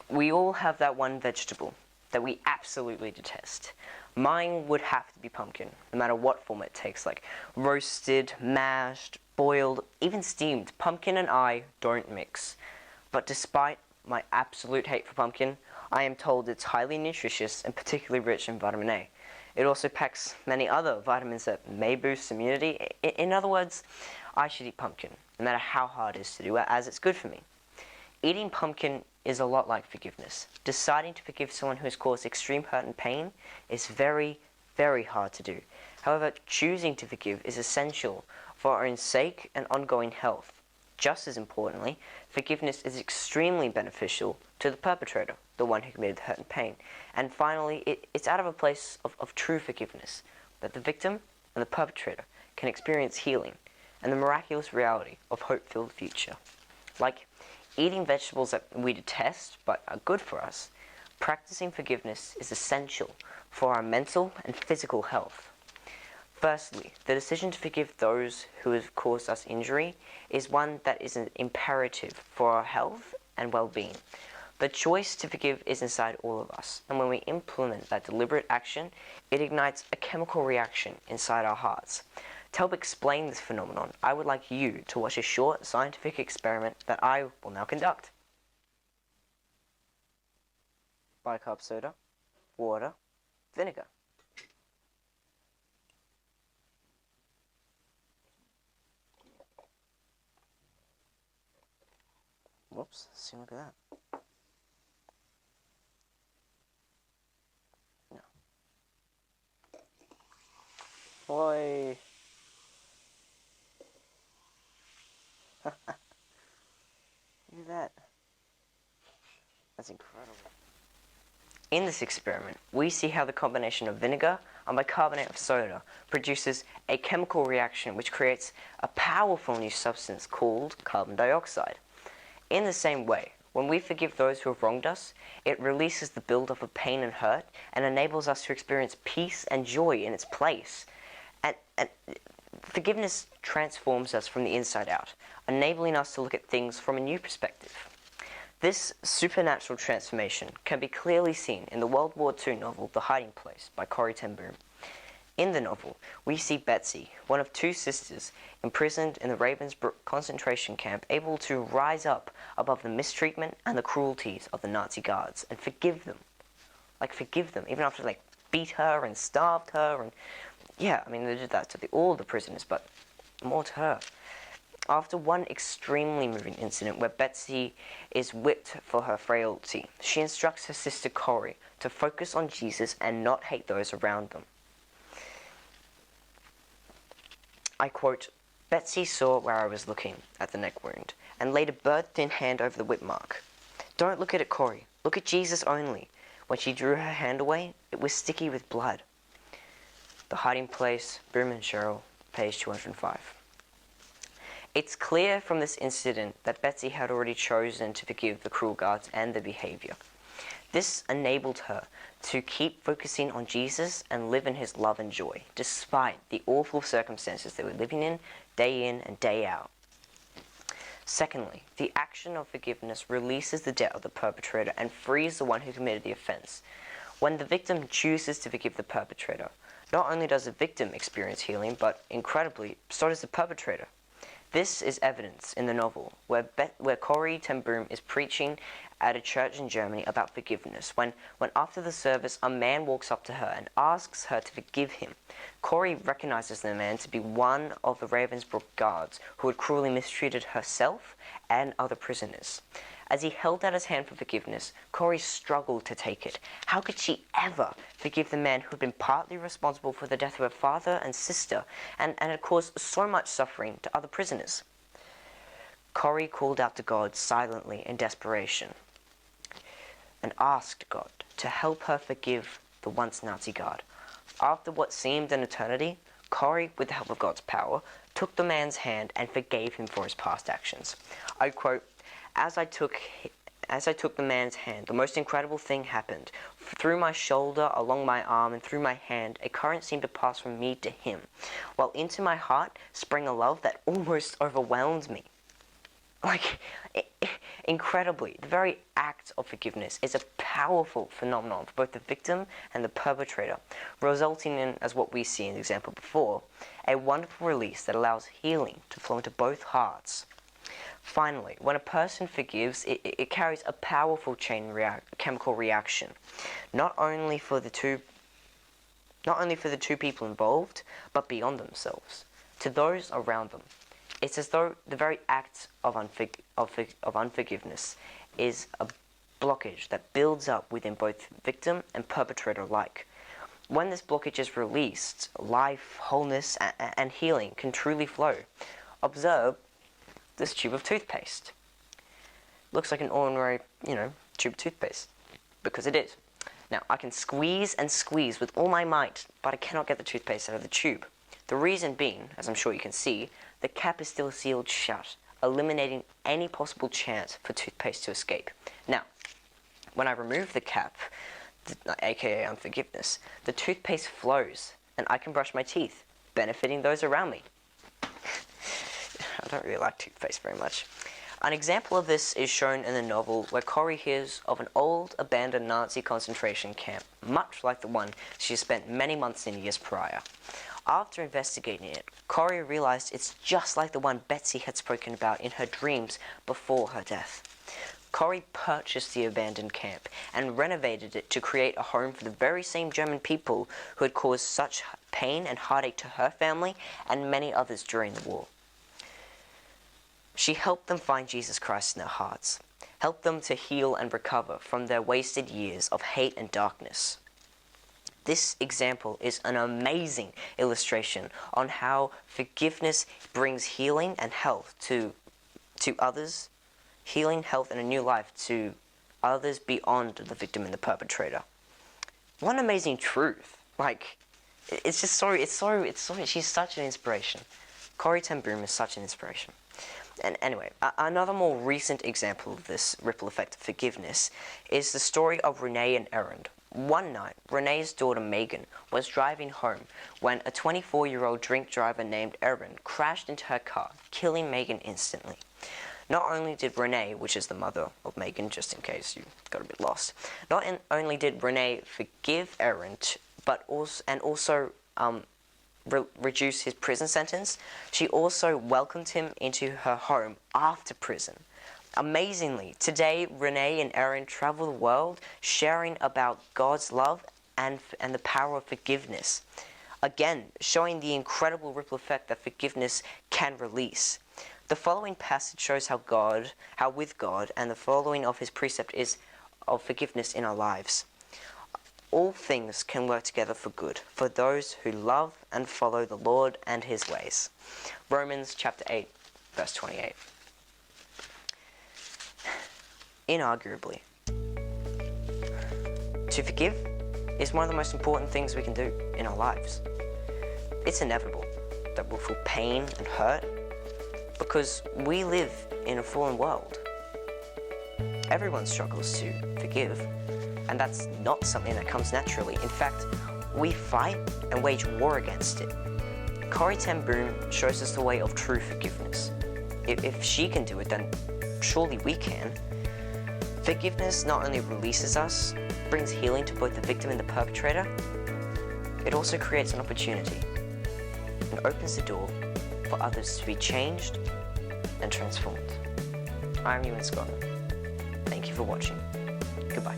We all have that one vegetable that we absolutely detest. Mine would have to be pumpkin, no matter what form it takes, like roasted, mashed, boiled, even steamed. Pumpkin and I don't mix. But despite my absolute hate for pumpkin, I am told it's highly nutritious and particularly rich in vitamin A. It also packs many other vitamins that may boost immunity. In other words, I should eat pumpkin, no matter how hard it is to do, as it's good for me. Eating pumpkin is a lot like forgiveness. Deciding to forgive someone who has caused extreme hurt and pain is very, very hard to do. However, choosing to forgive is essential for our own sake and ongoing health. Just as importantly, forgiveness is extremely beneficial to the perpetrator, the one who committed the hurt and pain. And finally, it's out of a place of true forgiveness that the victim and the perpetrator can experience healing and the miraculous reality of hope-filled future. Like eating vegetables that we detest but are good for us, practicing forgiveness is essential for our mental and physical health. Firstly, the decision to forgive those who have caused us injury is one that is an imperative for our health and well-being. The choice to forgive is inside all of us, and when we implement that deliberate action, it ignites a chemical reaction inside our hearts. To help explain this phenomenon, I would like you to watch a short scientific experiment that I will now conduct. Bicarb soda, water, vinegar. Whoops, see, look at that. No. Oi. Look at that. That's incredible. In this experiment, we see how the combination of vinegar and bicarbonate of soda produces a chemical reaction which creates a powerful new substance called carbon dioxide. In the same way, when we forgive those who have wronged us, it releases the buildup of pain and hurt and enables us to experience peace and joy in its place. And forgiveness transforms us from the inside out, enabling us to look at things from a new perspective. This supernatural transformation can be clearly seen in the World War II novel The Hiding Place by Corrie ten Boom. In the novel, we see Betsy, one of two sisters, imprisoned in the Ravensbrück concentration camp, able to rise up above the mistreatment and the cruelties of the Nazi guards and forgive them. Forgive them, even after they beat her and starved her. And yeah, I mean, they did that to all the prisoners, but more to her. After one extremely moving incident where Betsy is whipped for her frailty, she instructs her sister Corrie to focus on Jesus and not hate those around them. I quote, "Betsy saw where I was looking, at the neck wound, and laid a bird-thin hand over the whip mark. Don't look at it, Corrie. Look at Jesus only. When she drew her hand away, it was sticky with blood." The Hiding Place, Boom and Cheryl, page 205. It's clear from this incident that Betsy had already chosen to forgive the cruel guards and their behavior. This enabled her to keep focusing on Jesus and live in his love and joy, despite the awful circumstances they were living in and day out. Secondly, the action of forgiveness releases the debt of the perpetrator and frees the one who committed the offense. When the victim chooses to forgive the perpetrator, not only does the victim experience healing, but incredibly, so does the perpetrator. This is evidence in the novel where Corrie ten Boom is preaching at a church in Germany about forgiveness. When after the service a man walks up to her and asks her to forgive him, Corrie recognizes the man to be one of the Ravensbrück guards who had cruelly mistreated herself and other prisoners. As he held out his hand for forgiveness, Corrie struggled to take it. How could she ever forgive the man who had been partly responsible for the death of her father and sister and had caused so much suffering to other prisoners? Corrie called out to God silently in desperation and asked God to help her forgive the once Nazi guard. After what seemed an eternity, Corrie, with the help of God's power, took the man's hand and forgave him for his past actions. I quote, As I took the man's hand, the most incredible thing happened. Through my shoulder, along my arm, and through my hand, a current seemed to pass from me to him, while into my heart sprang a love that almost overwhelmed me." Like, incredibly, the very act of forgiveness is a powerful phenomenon for both the victim and the perpetrator, resulting in, as what we see in the example before, a wonderful release that allows healing to flow into both hearts. Finally, when a person forgives, it carries a powerful chemical reaction, not only for the two people involved, but beyond themselves, to those around them. It's as though the very act of unforgiveness is a blockage that builds up within both victim and perpetrator alike. When this blockage is released, life, wholeness, and healing can truly flow. Observe this tube of toothpaste. Looks like an ordinary, tube of toothpaste, because it is. Now, I can squeeze and squeeze with all my might, but I cannot get the toothpaste out of the tube. The reason being, as I'm sure you can see, the cap is still sealed shut, eliminating any possible chance for toothpaste to escape. Now, when I remove the cap, aka unforgiveness, the toothpaste flows, and I can brush my teeth, benefiting those around me. I don't really like toothpaste very much. An example of this is shown in the novel where Corrie hears of an old, abandoned Nazi concentration camp, much like the one she spent many months and years prior. After investigating it, Corrie realized it's just like the one Betsy had spoken about in her dreams before her death. Corrie purchased the abandoned camp and renovated it to create a home for the very same German people who had caused such pain and heartache to her family and many others during the war. She helped them find Jesus Christ in their hearts, helped them to heal and recover from their wasted years of hate and darkness. This example is an amazing illustration on how forgiveness brings healing and health to others, healing, health, and a new life to others beyond the victim and the perpetrator. What an amazing truth! Like, it's so, she's such an inspiration. Corrie ten Boom is such an inspiration. And anyway, another more recent example of this ripple effect of forgiveness is the story of Renee and Erin. One night, Renee's daughter Megan was driving home when a 24-year-old drink driver named Erin crashed into her car, killing Megan instantly. Not only did Renee, which is the mother of Megan, just in case you got a bit lost, only did Renee forgive Erin, but also reduce his prison sentence, she also welcomed him into her home after prison. Amazingly, today Renee and Erin travel the world sharing about God's love and the power of forgiveness. Again, showing the incredible ripple effect that forgiveness can release. The following passage shows how with God and the following of his precept is of forgiveness in our lives. All things can work together for good, for those who love and follow the Lord and his ways. Romans chapter 8, verse 28. Inarguably, to forgive is one of the most important things we can do in our lives. It's inevitable that we'll feel pain and hurt because we live in a fallen world. Everyone struggles to forgive, and that's not something that comes naturally. In fact, we fight and wage war against it. Corrie ten Boom shows us the way of true forgiveness. If she can do it, then surely we can. Forgiveness not only releases us, brings healing to both the victim and the perpetrator, it also creates an opportunity and opens the door for others to be changed and transformed. I'm Ewan. Thank you for watching. Goodbye.